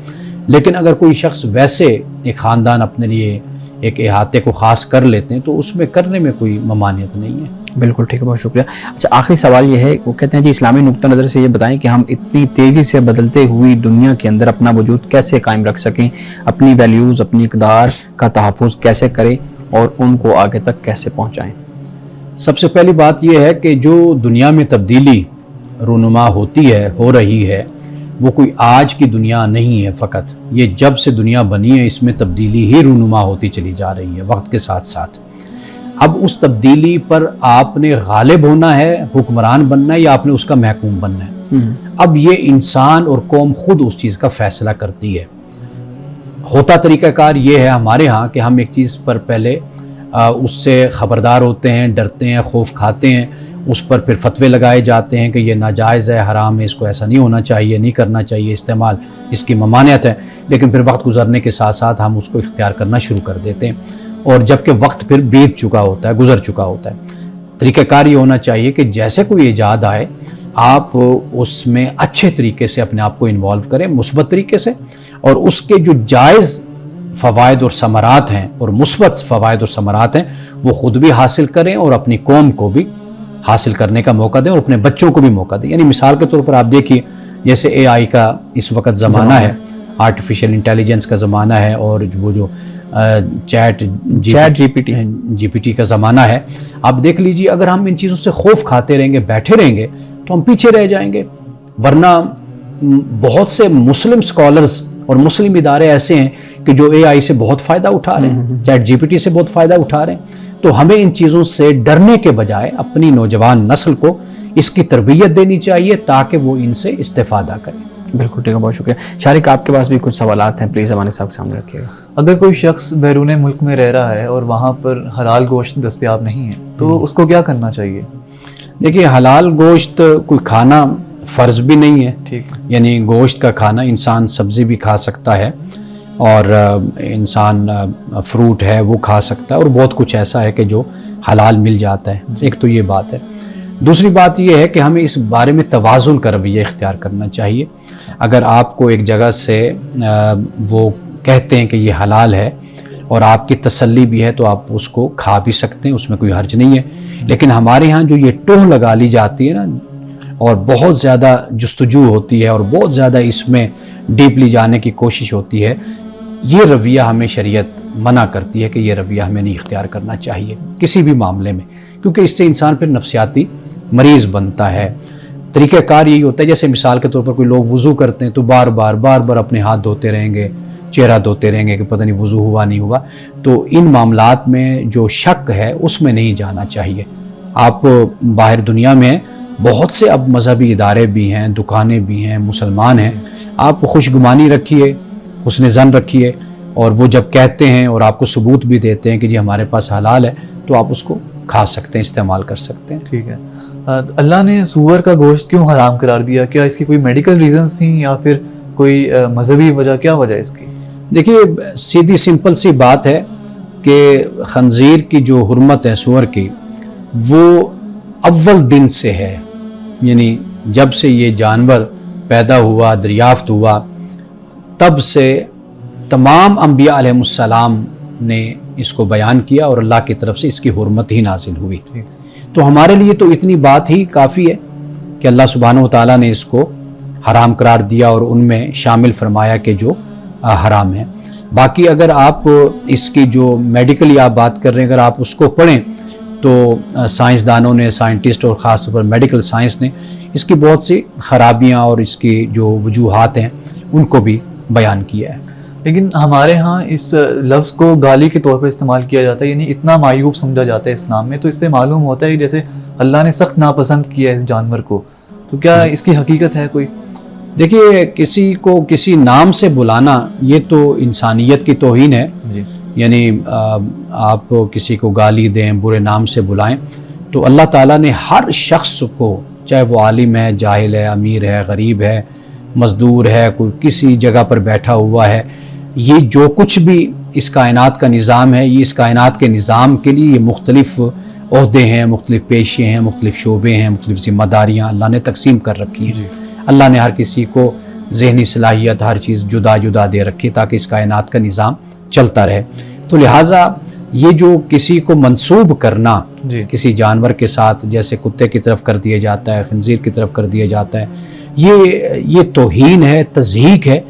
لیکن اگر کوئی شخص ویسے ایک خاندان اپنے لیے ایک احاطے کو خاص کر لیتے ہیں تو اس میں کرنے میں کوئی ممانعت نہیں ہے۔ بالکل ٹھیک ہے، بہت شکریہ۔ اچھا، آخری سوال یہ ہے، وہ کہتے ہیں جی اسلامی نقطہ نظر سے یہ بتائیں کہ ہم اتنی تیزی سے بدلتے ہوئی دنیا کے اندر اپنا وجود کیسے قائم رکھ سکیں، اپنی ویلیوز، اپنی اقدار کا تحفظ کیسے کریں اور ان کو آگے تک کیسے پہنچائیں؟ سب سے پہلی بات یہ ہے کہ جو دنیا میں تبدیلی رونما ہوتی ہے، ہو رہی ہے، وہ کوئی آج کی دنیا نہیں ہے فقط، یہ جب سے دنیا بنی ہے اس میں تبدیلی ہی رونما ہوتی چلی جا رہی ہے وقت کے ساتھ ساتھ۔ اب اس تبدیلی پر آپ نے غالب ہونا ہے، حکمران بننا ہے، یا آپ نے اس کا محکوم بننا ہے۔ اب یہ انسان اور قوم خود اس چیز کا فیصلہ کرتی ہے۔ ہوتا طریقہ کار یہ ہے ہمارے ہاں کہ ہم ایک چیز پر پہلے اس سے خبردار ہوتے ہیں، ڈرتے ہیں، خوف کھاتے ہیں، اس پر پھر فتوے لگائے جاتے ہیں کہ یہ ناجائز ہے، حرام ہے، اس کو ایسا نہیں ہونا چاہیے، نہیں کرنا چاہیے استعمال، اس کی ممانعت ہے، لیکن پھر وقت گزرنے کے ساتھ ساتھ ہم اس کو اختیار کرنا شروع کر دیتے ہیں، اور جبکہ وقت پھر بیت چکا ہوتا ہے، گزر چکا ہوتا ہے۔ طریقہ کار یہ ہونا چاہیے کہ جیسے کوئی ایجاد آئے آپ اس میں اچھے طریقے سے اپنے آپ کو انوالو کریں، مثبت طریقے سے، اور اس کے جو جائز فوائد اور ثمرات ہیں اور مثبت فوائد اور ثمرات ہیں وہ خود بھی حاصل کریں اور اپنی قوم کو بھی حاصل کرنے کا موقع دیں اور اپنے بچوں کو بھی موقع دیں. یعنی مثال کے طور پر آپ دیکھیے جیسے اے آئی کا اس وقت زمانہ ہے، آرٹیفیشیل انٹیلیجنس کا زمانہ ہے، اور وہ جو چیٹ جی پی ٹی کا زمانہ ہے. آپ دیکھ لیجئے اگر ہم ان چیزوں سے خوف کھاتے رہیں گے، بیٹھے رہیں گے تو ہم پیچھے رہ جائیں گے. ورنہ بہت سے مسلم سکالرز اور مسلم ادارے ایسے ہیں کہ جو اے آئی سے بہت فائدہ اٹھا رہے ہیں، چیٹ جی پی ٹی سے بہت فائدہ اٹھا رہے ہیں. تو ہمیں ان چیزوں سے ڈرنے کے بجائے اپنی نوجوان نسل کو اس کی تربیت دینی چاہیے تاکہ وہ ان سے استفادہ کریں. بالکل ٹھیک ہے، بہت شکریہ. شارق آپ کے پاس بھی کچھ سوالات ہیں، پلیز ہمارے صاحب کے سامنے رکھیے گا. اگر کوئی شخص بیرون ملک میں رہ رہا ہے اور وہاں پر حلال گوشت دستیاب نہیں ہے تو اس کو کیا کرنا چاہیے؟ دیکھیے حلال گوشت کوئی کھانا فرض بھی نہیں ہے. ٹھیک. یعنی گوشت کا کھانا انسان سبزی بھی کھا سکتا ہے اور انسان فروٹ ہے وہ کھا سکتا ہے، اور بہت کچھ ایسا ہے کہ جو حلال مل جاتا ہے. ایک تو یہ بات ہے. دوسری بات یہ ہے کہ ہمیں اس بارے میں توازن کا رویہ اختیار کرنا چاہیے. اگر آپ کو ایک جگہ سے وہ کہتے ہیں کہ یہ حلال ہے اور آپ کی تسلی بھی ہے تو آپ اس کو کھا بھی سکتے ہیں، اس میں کوئی حرج نہیں ہے. لیکن ہمارے ہاں جو یہ ٹوہ لگا لی جاتی ہے نا، اور بہت زیادہ جستجو ہوتی ہے اور بہت زیادہ اس میں ڈیپلی جانے کی کوشش ہوتی ہے، یہ رویہ ہمیں شریعت منع کرتی ہے کہ یہ رویہ ہمیں نہیں اختیار کرنا چاہیے کسی بھی معاملے میں، کیونکہ اس سے انسان پھر نفسیاتی مریض بنتا ہے. طریقہ کار یہی ہوتا ہے جیسے مثال کے طور پر کوئی لوگ وضو کرتے ہیں تو بار بار اپنے ہاتھ دھوتے رہیں گے، چہرہ دھوتے رہیں گے کہ پتہ نہیں وضو ہوا نہیں ہوا. تو ان معاملات میں جو شک ہے اس میں نہیں جانا چاہیے. آپ باہر دنیا میں بہت سے اب مذہبی ادارے بھی ہیں، دکانیں بھی ہیں، مسلمان ہیں. آپ خوش گمانی رکھیے، حسن ظن رکھیے، اور وہ جب کہتے ہیں اور آپ کو ثبوت بھی دیتے ہیں کہ جی ہمارے پاس حلال ہے تو آپ اس کو کھا سکتے ہیں، استعمال کر سکتے ہیں. ٹھیک ہے. اللہ نے سور کا گوشت کیوں حرام قرار دیا؟ کیا اس کی کوئی میڈیکل ریزنز تھیں یا پھر کوئی مذہبی وجہ؟ کیا وجہ ہے اس کی؟ دیکھیے سیدھی سمپل سی بات ہے کہ خنزیر کی جو حرمت ہے سور کی وہ اول دن سے ہے. یعنی جب سے یہ جانور پیدا ہوا، دریافت ہوا، تب سے تمام انبیاء علیہ السلام نے اس کو بیان کیا اور اللہ کی طرف سے اس کی حرمت ہی نازل ہوئی. تو ہمارے لیے تو اتنی بات ہی کافی ہے کہ اللہ سبحانہ و تعالیٰ نے اس کو حرام قرار دیا اور ان میں شامل فرمایا کہ جو حرام ہے. باقی اگر آپ اس کی جو میڈیکلی آپ بات کر رہے ہیں، اگر آپ اس کو پڑھیں تو سائنسدانوں نے، سائنٹسٹ اور خاص طور پر میڈیکل سائنس نے اس کی بہت سی خرابیاں اور اس کی جو وجوہات ہیں ان کو بھی بیان کیا ہے. لیکن ہمارے ہاں اس لفظ کو گالی کے طور پر استعمال کیا جاتا ہے، یعنی اتنا معیوب سمجھا جاتا ہے اسلام میں. تو اس سے معلوم ہوتا ہے جیسے اللہ نے سخت ناپسند کیا ہے اس جانور کو. تو کیا اس کی حقیقت ہے کوئی؟ دیکھیے کسی کو کسی نام سے بلانا یہ تو انسانیت کی توہین ہے. جی. یعنی آپ کسی کو گالی دیں، برے نام سے بلائیں، تو اللہ تعالیٰ نے ہر شخص کو، چاہے وہ عالم ہے، جاہل ہے، امیر ہے، غریب ہے، مزدور ہے، کوئی کسی جگہ پر بیٹھا ہوا ہے، یہ جو کچھ بھی اس کائنات کا نظام ہے، یہ اس کائنات کے نظام کے لیے یہ مختلف عہدے ہیں، مختلف پیشے ہیں، مختلف شعبے ہیں، مختلف ذمہ داریاں اللہ نے تقسیم کر رکھی ہیں. اللہ نے ہر کسی کو ذہنی صلاحیت، ہر چیز جدا جدا دے رکھی تاکہ اس کائنات کا نظام چلتا رہے. تو لہٰذا یہ جو کسی کو منسوب کرنا کسی جانور کے ساتھ، جیسے کتے کی طرف کر دیا جاتا ہے، خنزیر کی طرف کر دیا جاتا ہے، یہ توہین ہے، تضحیک ہے.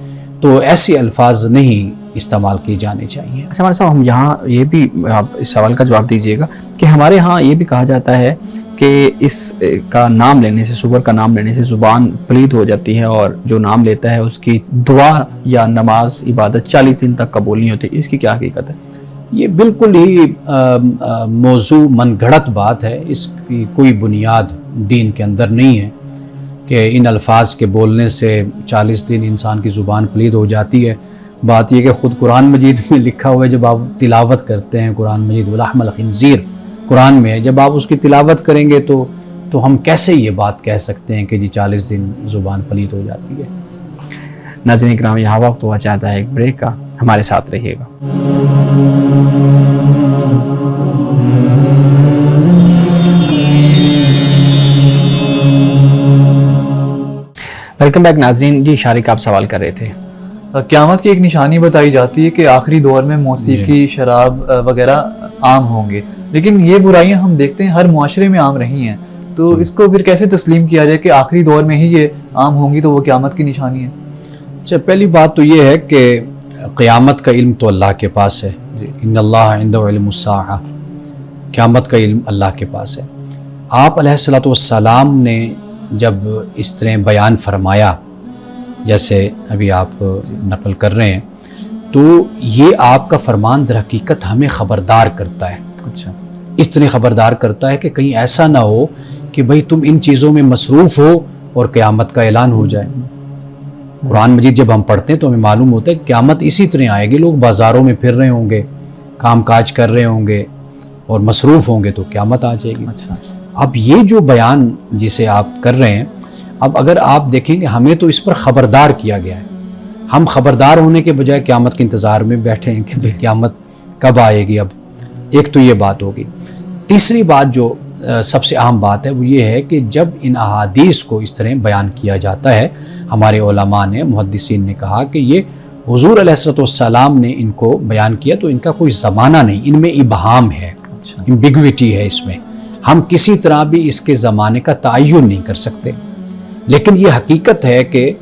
تو ایسے الفاظ نہیں استعمال کیے جانے چاہیے. اچھا ہمارے صاحب، ہم یہاں یہ بھی آپ اس سوال کا جواب دیجیے گا کہ ہمارے ہاں یہ بھی کہا جاتا ہے کہ اس کا نام لینے سے، سور کا نام لینے سے زبان پلید ہو جاتی ہے، اور جو نام لیتا ہے اس کی دعا یا نماز عبادت 40 دن تک قبول نہیں ہوتی. اس کی کیا حقیقت ہے؟ یہ بالکل ہی موضوع من گھڑت بات ہے. اس کی کوئی بنیاد دین کے اندر نہیں ہے کہ ان الفاظ کے بولنے سے 40 دن انسان کی زبان پلید ہو جاتی ہے. بات یہ کہ خود قرآن مجید میں لکھا ہوا ہے، جب آپ تلاوت کرتے ہیں قرآن مجید، وَلَحْمَ الْخِنْزِيرِ قرآن میں ہے، جب آپ اس کی تلاوت کریں گے تو ہم کیسے یہ بات کہہ سکتے ہیں کہ جی 40 دن زبان پلید ہو جاتی ہے. ناظرین کرام، یہاں وقت ہوا چاہتا ہے ایک بریک کا، ہمارے ساتھ رہیے گا. ویلکم بیک ناظرین. جی شارق آپ سوال کر رہے تھے. قیامت کی ایک نشانی بتائی جاتی ہے کہ آخری دور میں موسیقی شراب وغیرہ عام ہوں گے, لیکن یہ برائیاں ہم دیکھتے ہیں ہر معاشرے میں عام رہی ہیں, تو اس کو پھر کیسے تسلیم کیا جائے کہ آخری دور میں ہی یہ عام ہوں گی تو وہ قیامت کی نشانی ہے؟ اچھا, پہلی بات تو یہ ہے کہ قیامت کا علم تو اللہ کے پاس ہے. ان اللہ عنده علم الساعہ, قیامت کا علم اللہ کے پاس ہے. آپ علیہ الصلوۃ والسلام نے جب اس طرح بیان فرمایا جیسے ابھی آپ نقل کر رہے ہیں, تو یہ آپ کا فرمان در حقیقت ہمیں خبردار کرتا ہے. اچھا, اس طرح خبردار کرتا ہے کہ کہیں ایسا نہ ہو کہ بھئی تم ان چیزوں میں مصروف ہو اور قیامت کا اعلان ہو جائے. قرآن مجید جب ہم پڑھتے ہیں تو ہمیں معلوم ہوتا ہے کہ قیامت اسی طرح آئے گی. لوگ بازاروں میں پھر رہے ہوں گے, کام کاج کر رہے ہوں گے اور مصروف ہوں گے تو قیامت آ جائے گی. اچھا, اب یہ جو بیان جسے آپ کر رہے ہیں, اب اگر آپ دیکھیں کہ ہمیں تو اس پر خبردار کیا گیا ہے, ہم خبردار ہونے کے بجائے قیامت کے انتظار میں بیٹھے ہیں کہ قیامت کب آئے گی. اب ایک تو یہ بات ہوگی. تیسری بات جو سب سے اہم بات ہے وہ یہ ہے کہ جب ان احادیث کو اس طرح بیان کیا جاتا ہے, ہمارے علماء نے, محدثین نے کہا کہ یہ حضور علیہ الصلوۃ والسلام نے ان کو بیان کیا تو ان کا کوئی زمانہ نہیں, ان میں ابہام ہے, امبیگوٹی ہے اس میں. ہم کسی طرح بھی اس کے زمانے کا تعین نہیں کر سکتے. لیکن یہ حقیقت ہے کہ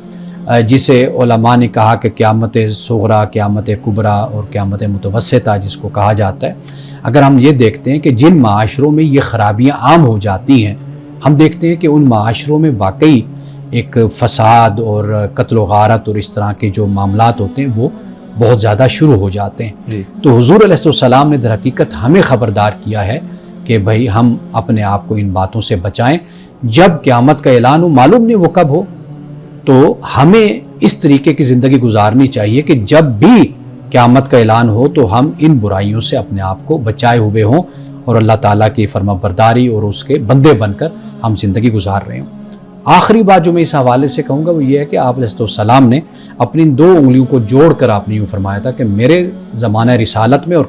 جسے علماء نے کہا کہ قیامت صغریٰ, قیامت کبریٰ اور قیامت متوسطہ جس کو کہا جاتا ہے, اگر ہم یہ دیکھتے ہیں کہ جن معاشروں میں یہ خرابیاں عام ہو جاتی ہیں, ہم دیکھتے ہیں کہ ان معاشروں میں واقعی ایک فساد اور قتل و غارت اور اس طرح کے جو معاملات ہوتے ہیں وہ بہت زیادہ شروع ہو جاتے ہیں. تو حضور علیہ السلام نے در حقیقت ہمیں خبردار کیا ہے کہ بھئی ہم اپنے آپ کو ان باتوں سے بچائیں. جب قیامت کا اعلان ہو, معلوم نہیں وہ کب ہو, تو ہمیں اس طریقے کی زندگی گزارنی چاہیے کہ جب بھی قیامت کا اعلان ہو تو ہم ان برائیوں سے اپنے آپ کو بچائے ہوئے ہوں اور اللہ تعالیٰ کی فرما برداری اور اس کے بندے بن کر ہم زندگی گزار رہے ہوں. آخری بات جو میں اس حوالے سے کہوں گا وہ یہ ہے کہ آپ علیہ السلام نے اپنی 2 انگلیوں کو جوڑ کر آپ نے یوں فرمایا تھا کہ میرے زمانہ رسالت میں اور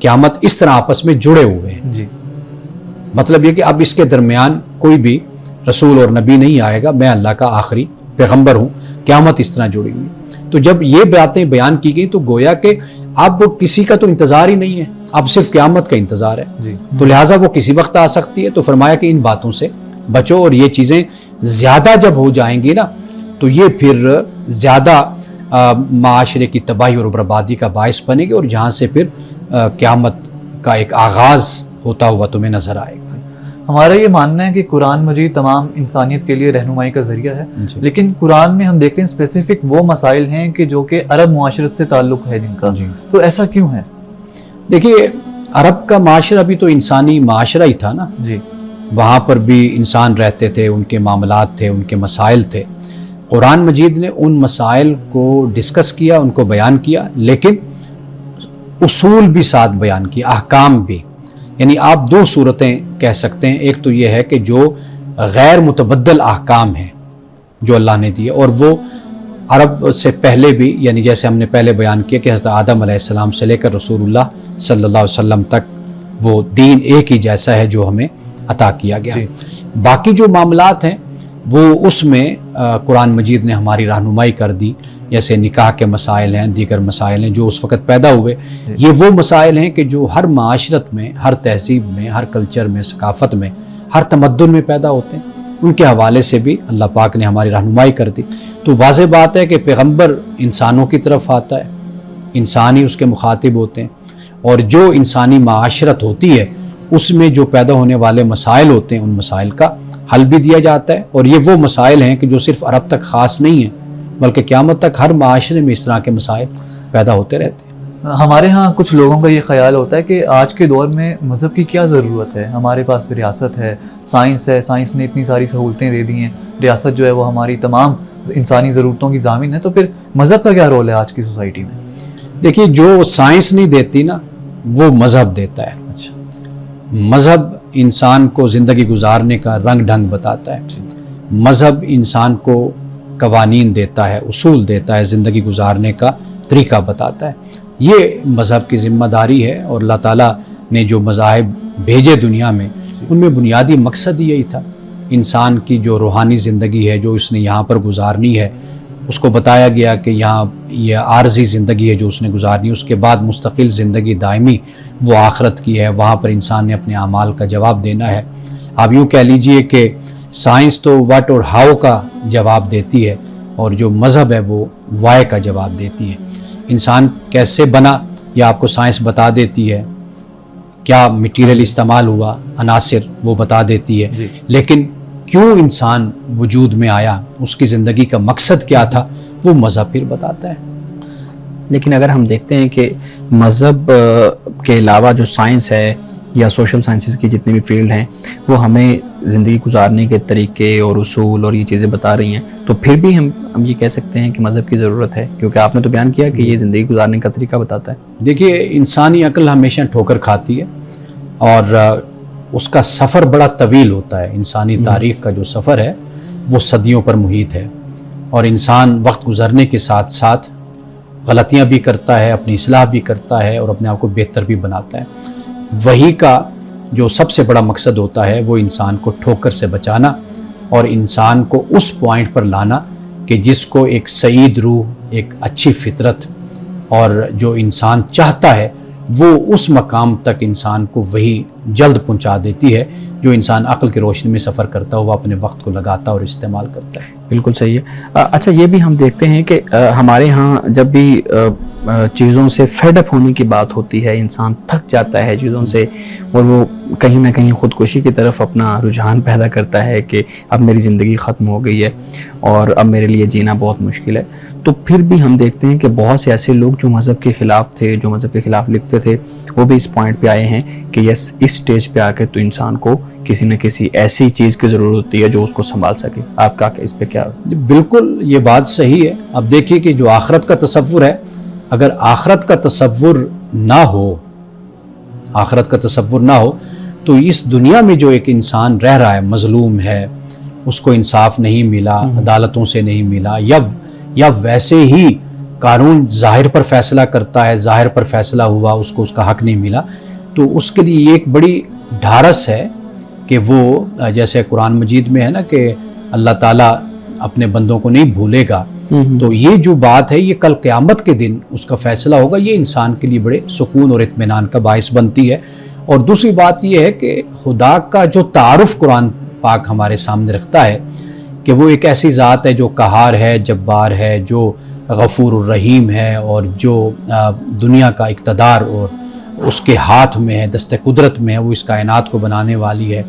قیامت اس طرح آپس میں جڑے ہوئے ہیں. جی, مطلب یہ کہ اب اس کے درمیان کوئی بھی رسول اور نبی نہیں آئے گا, میں اللہ کا آخری پیغمبر ہوں, قیامت اس طرح جڑی ہوئی. تو جب یہ باتیں بیان کی گئی تو گویا کہ اب کسی کا تو انتظار ہی نہیں ہے, اب صرف قیامت کا انتظار ہے. جی, تو لہٰذا وہ کسی وقت آ سکتی ہے. تو فرمایا کہ ان باتوں سے بچو, اور یہ چیزیں زیادہ جب ہو جائیں گی نا تو یہ پھر زیادہ معاشرے کی تباہی اور بربادی کا باعث بنے گی, اور جہاں سے پھر قیامت کا ایک آغاز ہوتا ہوا تمہیں نظر آئے گا. ہمارا یہ ماننا ہے کہ قرآن مجید تمام انسانیت کے لیے رہنمائی کا ذریعہ ہے, لیکن قرآن میں ہم دیکھتے ہیں اسپیسیفک وہ مسائل ہیں کہ جو کہ عرب معاشرت سے تعلق ہے جن کا, تو ایسا کیوں ہے؟ دیکھیے, عرب کا معاشرہ بھی تو انسانی معاشرہ ہی تھا نا. جی, وہاں پر بھی انسان رہتے تھے, ان کے معاملات تھے, ان کے مسائل تھے. قرآن مجید نے ان مسائل کو ڈسکس کیا, ان کو بیان کیا, لیکن اصول بھی ساتھ بیان کیا, احکام بھی. یعنی آپ 2 صورتیں کہہ سکتے ہیں. ایک تو یہ ہے کہ جو غیر متبدل احکام ہیں جو اللہ نے دیے, اور وہ عرب سے پہلے بھی, یعنی جیسے ہم نے پہلے بیان کیا کہ حضرت آدم علیہ السلام سے لے کر رسول اللہ صلی اللہ علیہ وسلم تک وہ دین ایک ہی جیسا ہے جو ہمیں عطا کیا گیا. باقی جو معاملات ہیں وہ اس میں قرآن مجید نے ہماری رہنمائی کر دی, جیسے نکاح کے مسائل ہیں, دیگر مسائل ہیں جو اس وقت پیدا ہوئے. یہ وہ مسائل ہیں کہ جو ہر معاشرت میں, ہر تہذیب میں, ہر کلچر میں, ثقافت میں, ہر تمدن میں پیدا ہوتے ہیں. ان کے حوالے سے بھی اللہ پاک نے ہماری رہنمائی کر دی. تو واضح بات ہے کہ پیغمبر انسانوں کی طرف آتا ہے, انسان ہی اس کے مخاطب ہوتے ہیں, اور جو انسانی معاشرت ہوتی ہے اس میں جو پیدا ہونے والے مسائل ہوتے ہیں ان مسائل کا حل بھی دیا جاتا ہے. اور یہ وہ مسائل ہیں کہ جو صرف عرب تک خاص نہیں ہیں بلکہ قیامت تک ہر معاشرے میں اس طرح کے مسائل پیدا ہوتے رہتے ہیں. ہمارے ہاں کچھ لوگوں کا یہ خیال ہوتا ہے کہ آج کے دور میں مذہب کی کیا ضرورت ہے, ہمارے پاس ریاست ہے, سائنس ہے, سائنس نے اتنی ساری سہولتیں دے دی ہیں, ریاست جو ہے وہ ہماری تمام انسانی ضرورتوں کی ضامن ہے, تو پھر مذہب کا کیا رول ہے آج کی سوسائٹی میں؟ دیکھیے, جو سائنس نہیں دیتی نا وہ مذہب دیتا ہے. اچھا, مذہب انسان کو زندگی گزارنے کا رنگ ڈھنگ بتاتا ہے. مذہب انسان کو قوانین دیتا ہے, اصول دیتا ہے, زندگی گزارنے کا طریقہ بتاتا ہے. یہ مذہب کی ذمہ داری ہے, اور اللہ تعالیٰ نے جو مذاہب بھیجے دنیا میں ان میں بنیادی مقصد یہی تھا, انسان کی جو روحانی زندگی ہے جو اس نے یہاں پر گزارنی ہے، اس کو بتایا گیا کہ یہاں یہ عارضی زندگی ہے جو اس نے گزارنی ہے، اس کے بعد مستقل زندگی دائمی وہ آخرت کی ہے، وہاں پر انسان نے اپنے اعمال کا جواب دینا ہے۔ آپ یوں کہہ لیجئے کہ سائنس تو واٹ اور ہاؤ کا جواب دیتی ہے، اور جو مذہب ہے وہ وائی کا جواب دیتی ہے۔ انسان کیسے بنا یہ آپ کو سائنس بتا دیتی ہے، کیا مٹیریل استعمال ہوا، عناصر وہ بتا دیتی ہے، لیکن کیوں انسان وجود میں آیا، اس کی زندگی کا مقصد کیا تھا، وہ مذہب پھر بتاتا ہے۔ لیکن اگر ہم دیکھتے ہیں کہ مذہب کے علاوہ جو سائنس ہے یا سوشل سائنسز کی جتنی بھی فیلڈ ہیں وہ ہمیں زندگی گزارنے کے طریقے اور اصول اور یہ چیزیں بتا رہی ہیں، تو پھر بھی ہم یہ کہہ سکتے ہیں کہ مذہب کی ضرورت ہے، کیونکہ آپ نے تو بیان کیا کہ یہ زندگی گزارنے کا طریقہ بتاتا ہے۔ دیکھیے انسانی عقل ہمیشہ ٹھوکر کھاتی ہے، اور اس کا سفر بڑا طویل ہوتا ہے۔ انسانی تاریخ کا جو سفر ہے وہ صدیوں پر محیط ہے، اور انسان وقت گزرنے کے ساتھ ساتھ غلطیاں بھی کرتا ہے، اپنی اصلاح بھی کرتا ہے، اور اپنے آپ کو بہتر بھی بناتا ہے۔ وہی کا جو سب سے بڑا مقصد ہوتا ہے وہ انسان کو ٹھوکر سے بچانا، اور انسان کو اس پوائنٹ پر لانا کہ جس کو ایک سعید روح، ایک اچھی فطرت، اور جو انسان چاہتا ہے وہ اس مقام تک انسان کو وہی جلد پہنچا دیتی ہے جو انسان عقل کی روشنی میں سفر کرتا ہے، وہ اپنے وقت کو لگاتا اور استعمال کرتا ہے۔ بالکل صحیح ہے۔ اچھا یہ بھی ہم دیکھتے ہیں کہ ہمارے ہاں جب بھی چیزوں سے فیڈ اپ ہونے کی بات ہوتی ہے، انسان تھک جاتا ہے چیزوں سے، اور وہ کہیں نہ کہیں خودکشی کی طرف اپنا رجحان پیدا کرتا ہے کہ اب میری زندگی ختم ہو گئی ہے اور اب میرے لیے جینا بہت مشکل ہے، تو پھر بھی ہم دیکھتے ہیں کہ بہت سے ایسے لوگ جو مذہب کے خلاف تھے، جو مذہب کے خلاف لکھتے تھے، وہ بھی اس پوائنٹ پہ آئے ہیں کہ یس اس سٹیج پہ آ کے تو انسان کو کسی نہ کسی ایسی چیز کی ضرورت ہوتی ہے جو اس کو سنبھال سکے۔ آپ کا اس پہ کیا؟ بالکل یہ بات صحیح ہے۔ اب دیکھیے کہ جو آخرت کا تصور ہے، اگر آخرت کا تصور نہ ہو، آخرت کا تصور نہ ہو تو اس دنیا میں جو ایک انسان رہ رہا ہے، مظلوم ہے، اس کو انصاف نہیں ملا، عدالتوں سے نہیں ملا، یا ویسے ہی قانون ظاہر پر فیصلہ کرتا ہے، ظاہر پر فیصلہ ہوا، اس کو اس کا حق نہیں ملا، تو اس کے لیے یہ ایک بڑی ڈھارس ہے کہ وہ جیسے قرآن مجید میں ہے نا کہ اللہ تعالیٰ اپنے بندوں کو نہیں بھولے گا، تو یہ جو بات ہے یہ کل قیامت کے دن اس کا فیصلہ ہوگا، یہ انسان کے لیے بڑے سکون اور اطمینان کا باعث بنتی ہے۔ اور دوسری بات یہ ہے کہ خدا کا جو تعارف قرآن پاک ہمارے سامنے رکھتا ہے کہ وہ ایک ایسی ذات ہے جو قہار ہے، جبار ہے، جو غفور الرحیم ہے، اور جو دنیا کا اقتدار اور اس کے ہاتھ میں ہے، دست قدرت میں ہے، وہ اس کائنات کو بنانے والی ہے۔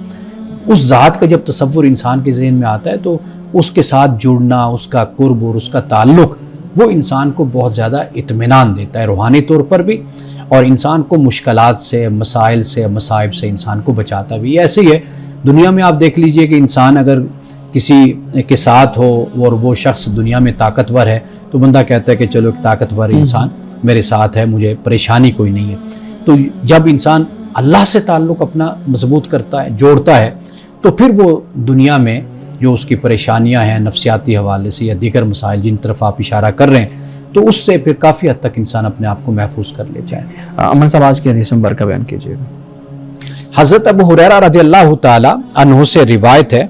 اس ذات کا جب تصور انسان کے ذہن میں آتا ہے تو اس کے ساتھ جڑنا، اس کا قرب اور اس کا تعلق وہ انسان کو بہت زیادہ اطمینان دیتا ہے، روحانی طور پر بھی، اور انسان کو مشکلات سے، مسائل سے، مصائب سے انسان کو بچاتا بھی۔ ایسے ہی ہے دنیا میں، آپ دیکھ لیجئے کہ انسان اگر کسی کے ساتھ ہو اور وہ شخص دنیا میں طاقتور ہے تو بندہ کہتا ہے کہ چلو ایک طاقتور انسان میرے ساتھ ہے، مجھے پریشانی کوئی نہیں ہے۔ تو جب انسان اللہ سے تعلق اپنا مضبوط کرتا ہے، جوڑتا ہے، تو پھر وہ دنیا میں جو اس کی پریشانیاں ہیں نفسیاتی حوالے سے یا دیگر مسائل جن طرف آپ اشارہ کر رہے ہیں، تو اس سے پھر کافی حد تک انسان اپنے آپ کو محفوظ کر لے جائے۔ امن صاحب آج کی حدیث مبارکہ بیان کیجیے گا۔ حضرت ابو ہریرہ رضی اللہ تعالی عنہ سے روایت ہے،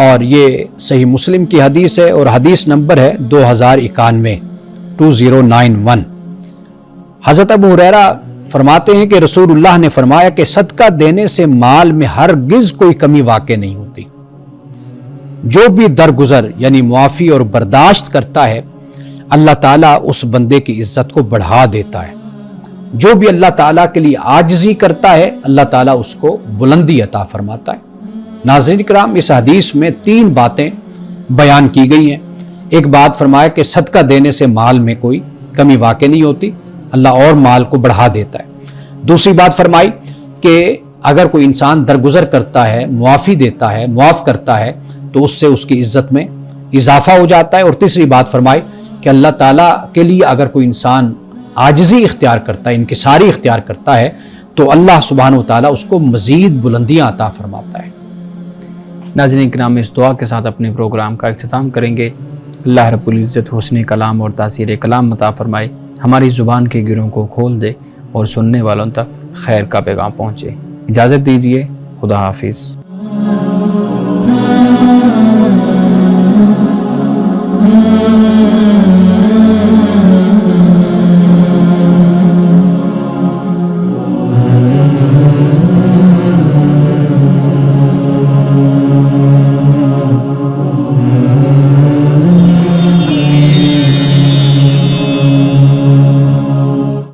اور یہ صحیح مسلم کی حدیث ہے، اور حدیث نمبر ہے 2091 حضرت ابو ہریرہ فرماتے ہیں کہ رسول اللہ نے فرمایا کہ صدقہ دینے سے مال میں ہرگز کوئی کمی واقع نہیں ہوتی۔ جو بھی درگزر یعنی معافی اور برداشت کرتا ہے، اللہ تعالیٰ اس بندے کی عزت کو بڑھا دیتا ہے۔ جو بھی اللہ تعالیٰ کے لیے عاجزی کرتا ہے، اللہ تعالیٰ اس کو بلندی عطا فرماتا ہے۔ ناظرین کرام، اس حدیث میں 3 باتیں بیان کی گئی ہیں۔ ایک بات فرمایا کہ صدقہ دینے سے مال میں کوئی کمی واقع نہیں ہوتی، اللہ اور مال کو بڑھا دیتا ہے۔ دوسری بات فرمائی کہ اگر کوئی انسان درگزر کرتا ہے، معافی دیتا ہے، معاف کرتا ہے، تو اس سے اس کی عزت میں اضافہ ہو جاتا ہے۔ اور تیسری بات فرمائی کہ اللہ تعالیٰ کے لیے اگر کوئی انسان عاجزی اختیار کرتا ہے، انکساری اختیار کرتا ہے، تو اللہ سبحانہ وتعالیٰ اس کو مزید بلندیاں عطا فرماتا ہے۔ ناظرین کرام، اس دعا کے ساتھ اپنے پروگرام کا اختتام کریں گے۔ اللہ رب العزت حسن کلام اور تاثیر کلام عطا فرمائے، ہماری زبان کے گروں کو کھول دے اور سننے والوں تک خیر کا پیغام پہنچے۔ اجازت دیجیے، خدا حافظ۔